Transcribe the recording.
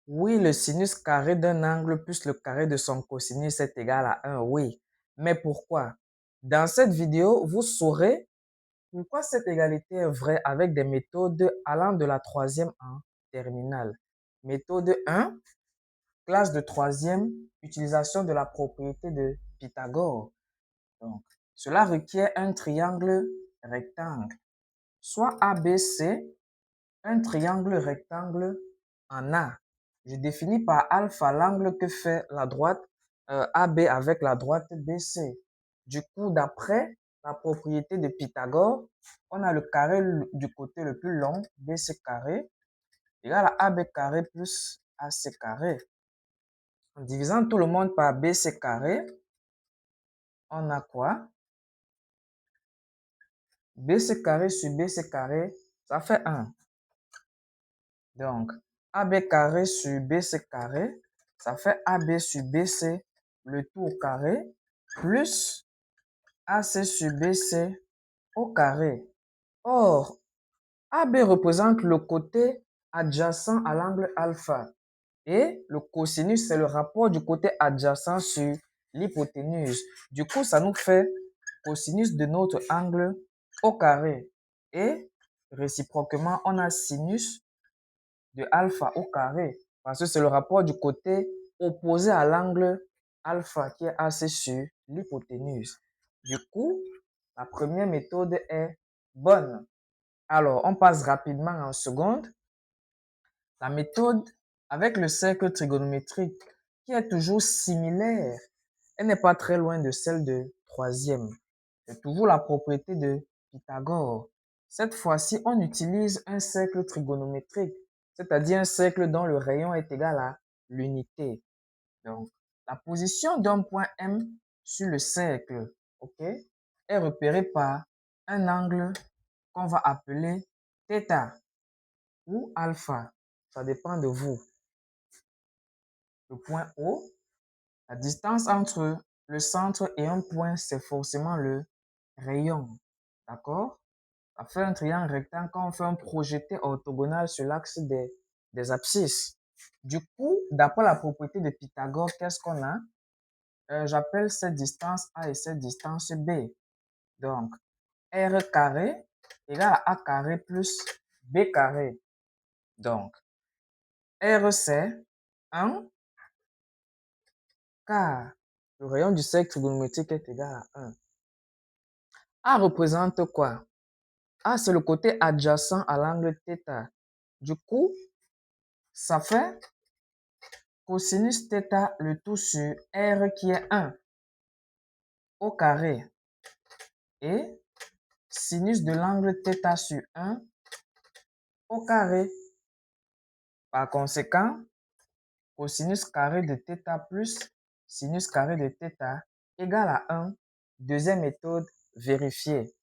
Oui, le sinus carré d'un angle plus le carré de son cosinus est égal à 1, oui. Mais pourquoi? Dans cette vidéo, vous saurez pourquoi cette égalité est vraie avec des méthodes allant de la troisième en terminale. Méthode 1, classe de troisième, utilisation de la propriété de Pythagore. Donc, cela requiert un triangle rectangle, soit ABC, un triangle rectangle en A. Je définis par alpha l'angle que fait la droite AB avec la droite BC. Du coup, d'après la propriété de Pythagore, on a le carré du côté le plus long, BC carré, égal à AB carré plus AC carré. En divisant tout le monde par BC carré, on a quoi? BC carré sur BC carré, ça fait 1. Donc, AB carré sur BC carré, ça fait AB sur BC, le tout au carré, plus AC sur BC au carré. Or, AB représente le côté adjacent à l'angle alpha. Et le cosinus, c'est le rapport du côté adjacent sur l'hypoténuse. Du coup, ça nous fait cosinus de notre angle au carré. Et réciproquement, on a sinus de alpha au carré. Parce que c'est le rapport du côté opposé à l'angle alpha qui est AC sur l'hypoténuse. Du coup, la première méthode est bonne. Alors, on passe rapidement en seconde. La méthode avec le cercle trigonométrique qui est toujours similaire. Elle n'est pas très loin de celle de troisième. C'est toujours la propriété de Pythagore. Cette fois-ci, on utilise un cercle trigonométrique, c'est-à-dire un cercle dont le rayon est égal à l'unité. Donc, la position d'un point M sur le cercle, ok, est repérée par un angle qu'on va appeler θ ou alpha. Ça dépend de vous. Le point O, la distance entre le centre et un point, c'est forcément le rayon. D'accord? Ça fait un triangle rectangle quand on fait un projeté orthogonal sur l'axe des abscisses. Du coup, d'après la propriété de Pythagore, qu'est-ce qu'on a? J'appelle cette distance A et cette distance B. Donc, R carré égale à A carré plus B carré. Donc, R c'est 1 car le rayon du cercle trigonométrique est égal à 1. A représente quoi? A, c'est le côté adjacent à l'angle θ. Du coup, ça fait cosinus θ le tout sur R qui est 1 au carré et sinus de l'angle θ sur 1 au carré. Par conséquent, cosinus carré de θ plus sinus carré de θ égale à 1. Deuxième méthode, vérifier.